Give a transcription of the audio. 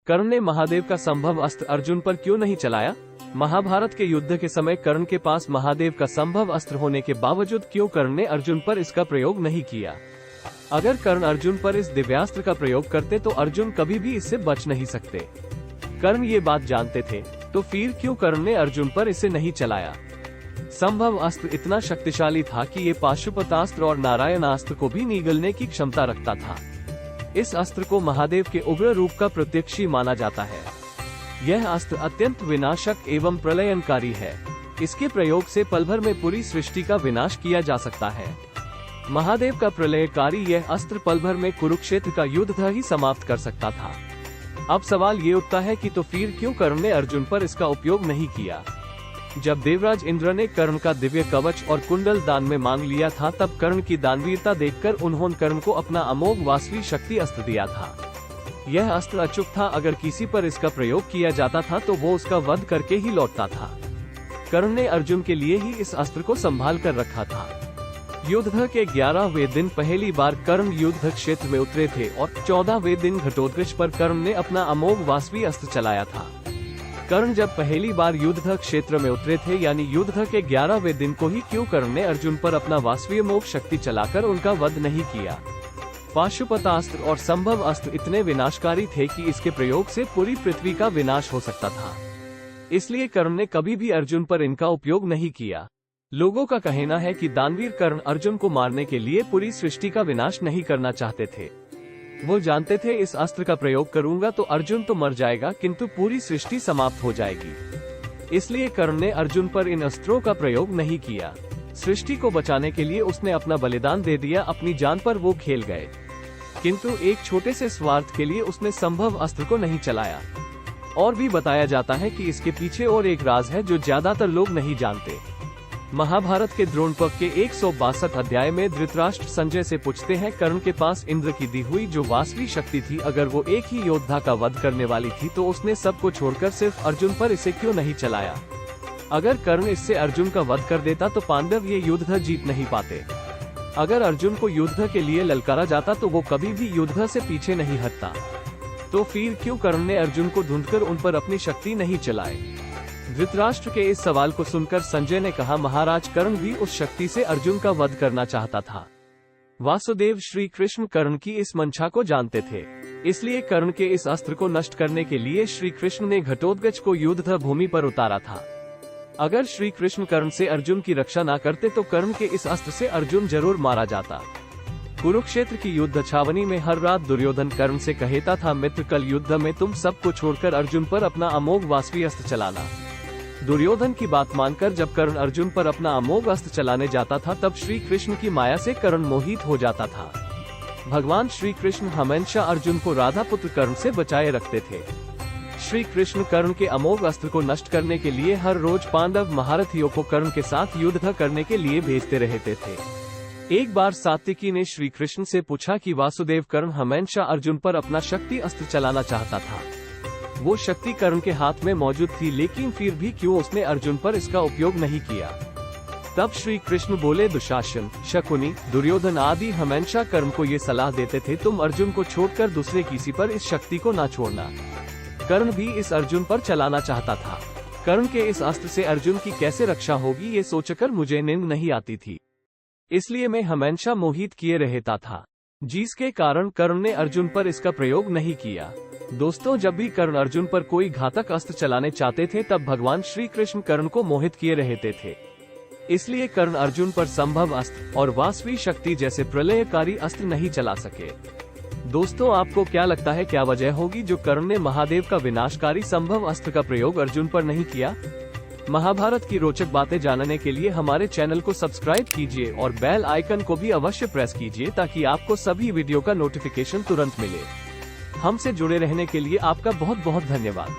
कर्ण ने महादेव का संभव अस्त्र अर्जुन पर क्यों नहीं चलाया? महाभारत के युद्ध के समय कर्ण के पास महादेव का संभव अस्त्र होने के बावजूद क्यों कर्ण ने अर्जुन पर इसका प्रयोग नहीं किया? अगर कर्ण अर्जुन पर इस दिव्यास्त्र का प्रयोग करते तो अर्जुन कभी भी इससे बच नहीं सकते। कर्ण ये बात जानते थे, तो फिर क्यों कर्ण ने अर्जुन पर इसे नहीं चलाया? संभव अस्त्र इतना शक्तिशाली था कि ये पाशुपतास्त्र और नारायणास्त्र को भी निगलने की क्षमता रखता था। इस अस्त्र को महादेव के उग्र रूप का प्रत्यक्षी माना जाता है। यह अस्त्र अत्यंत विनाशक एवं प्रलयनकारी है। इसके प्रयोग से पल भर में पूरी सृष्टि का विनाश किया जा सकता है। महादेव का प्रलयकारी यह अस्त्र पल भर में कुरुक्षेत्र का युद्ध ही समाप्त कर सकता था। अब सवाल ये उठता है कि तो फिर क्यों कर्ण ने अर्जुन पर इसका उपयोग नहीं किया? जब देवराज इंद्र ने कर्ण का दिव्य कवच और कुंडल दान में मांग लिया था, तब कर्ण की दानवीरता देखकर उन्होंने कर्ण को अपना अमोघ वासवी शक्ति अस्त्र दिया था। यह अस्त्र अचूक था। अगर किसी पर इसका प्रयोग किया जाता था तो वो उसका वध करके ही लौटता था। कर्ण ने अर्जुन के लिए ही इस अस्त्र को संभाल कर रखा था। युद्ध के 11वें दिन पहली बार कर्ण युद्ध क्षेत्र में उतरे थे और 14वें दिन घटोत्कच पर कर्ण ने अपना अमोघ वासवी अस्त्र चलाया था। कर्ण जब पहली बार युद्ध क्षेत्र में उतरे थे, यानी युद्ध के 11वें दिन को ही क्यों कर्ण ने अर्जुन पर अपना वासवी मोह शक्ति चलाकर उनका वध नहीं किया? पाशुपतास्त्र और संभव अस्त्र इतने विनाशकारी थे कि इसके प्रयोग से पूरी पृथ्वी का विनाश हो सकता था। इसलिए कर्ण ने कभी भी अर्जुन पर इनका उपयोग नहीं किया। लोगों का कहना है कि दानवीर कर्ण अर्जुन को मारने के लिए पूरी सृष्टि का विनाश नहीं करना चाहते थे। वो जानते थे इस अस्त्र का प्रयोग करूंगा तो अर्जुन तो मर जाएगा, किंतु पूरी सृष्टि समाप्त हो जाएगी। इसलिए कर्ण ने अर्जुन पर इन अस्त्रों का प्रयोग नहीं किया। सृष्टि को बचाने के लिए उसने अपना बलिदान दे दिया। अपनी जान पर वो खेल गए, किंतु एक छोटे से स्वार्थ के लिए उसने संभव अस्त्र को नहीं चलाया। और भी बताया जाता है कि इसके पीछे और एक राज है जो ज्यादातर लोग नहीं जानते। महाभारत के द्रोण पर्व के 162 अध्याय में धृतराष्ट्र संजय से पूछते हैं, कर्ण के पास इंद्र की दी हुई जो वासवी शक्ति थी, अगर वो एक ही योद्धा का वध करने वाली थी तो उसने सबको छोड़कर सिर्फ अर्जुन पर इसे क्यों नहीं चलाया? अगर कर्ण इससे अर्जुन का वध कर देता तो पांडव ये युद्ध जीत नहीं पाते। अगर अर्जुन को युद्ध के लिए ललकारा जाता तो वो कभी भी युद्ध से पीछे नहीं हटता। तो फिर क्यों कर्ण ने अर्जुन को ढूंढकर उन पर अपनी शक्ति नहीं चलाई? धृतराष्ट्र के इस सवाल को सुनकर संजय ने कहा, महाराज, कर्ण भी उस शक्ति से अर्जुन का वध करना चाहता था। वासुदेव श्री कृष्ण कर्ण की इस मंशा को जानते थे। इसलिए कर्ण के इस अस्त्र को नष्ट करने के लिए श्री कृष्ण ने घटोत्कच को युद्ध भूमि पर उतारा था। अगर श्री कृष्ण कर्ण से अर्जुन की रक्षा न करते तो कर्ण के इस अस्त्र से अर्जुन जरूर मारा जाता। कुरुक्षेत्र की युद्ध छावनी में हर रात दुर्योधन कर्ण से कहता था, मित्र, कल युद्ध में तुम सबको छोड़कर अर्जुन पर अपना अमोघ वासवी अस्त्र चलाना। दुर्योधन की बात मानकर जब कर्ण अर्जुन पर अपना अमोघ अस्त्र चलाने जाता था, तब श्री कृष्ण की माया से कर्ण मोहित हो जाता था। भगवान श्री कृष्ण हमेशा अर्जुन को राधा पुत्र कर्ण से बचाए रखते थे। श्री कृष्ण कर्ण के अमोघ अस्त्र को नष्ट करने के लिए हर रोज पांडव महारथियों को कर्ण के साथ युद्ध करने के लिए भेजते रहते थे। एक बार सात्विकी ने श्री कृष्ण से पूछा कि वासुदेव, कर्ण हमेशा अर्जुन पर अपना शक्ति अस्त्र चलाना चाहता था। वो शक्ति कर्ण के हाथ में मौजूद थी, लेकिन फिर भी क्यों उसने अर्जुन पर इसका उपयोग नहीं किया? तब श्री कृष्ण बोले, दुशासन, शकुनी, दुर्योधन आदि हमेशा कर्ण को ये सलाह देते थे, तुम अर्जुन को छोड़कर दूसरे किसी पर इस शक्ति को ना छोड़ना। कर्ण भी इस अर्जुन पर चलाना चाहता था। कर्ण के इस अस्त्र से अर्जुन की कैसे रक्षा होगी ये सोचकर मुझे नींद नहीं आती थी। इसलिए मैं हमेशा मोहित किए रहता था, जिसके कारण कर्ण ने अर्जुन पर इसका प्रयोग नहीं किया। दोस्तों, जब भी कर्ण अर्जुन पर कोई घातक अस्त्र चलाने चाहते थे तब भगवान श्री कृष्ण कर्ण को मोहित किए रहते थे। इसलिए कर्ण अर्जुन पर संभव अस्त्र और वासवी शक्ति जैसे प्रलयकारी अस्त्र नहीं चला सके। दोस्तों, आपको क्या लगता है, क्या वजह होगी जो कर्ण ने महादेव का विनाशकारी संभव अस्त्र का प्रयोग अर्जुन पर नहीं किया? महाभारत की रोचक बातें जानने के लिए हमारे चैनल को सब्सक्राइब कीजिए और बेल आइकन को भी अवश्य प्रेस कीजिए ताकि आपको सभी वीडियो का नोटिफिकेशन तुरंत मिले। हमसे जुड़े रहने के लिए आपका बहुत बहुत धन्यवाद।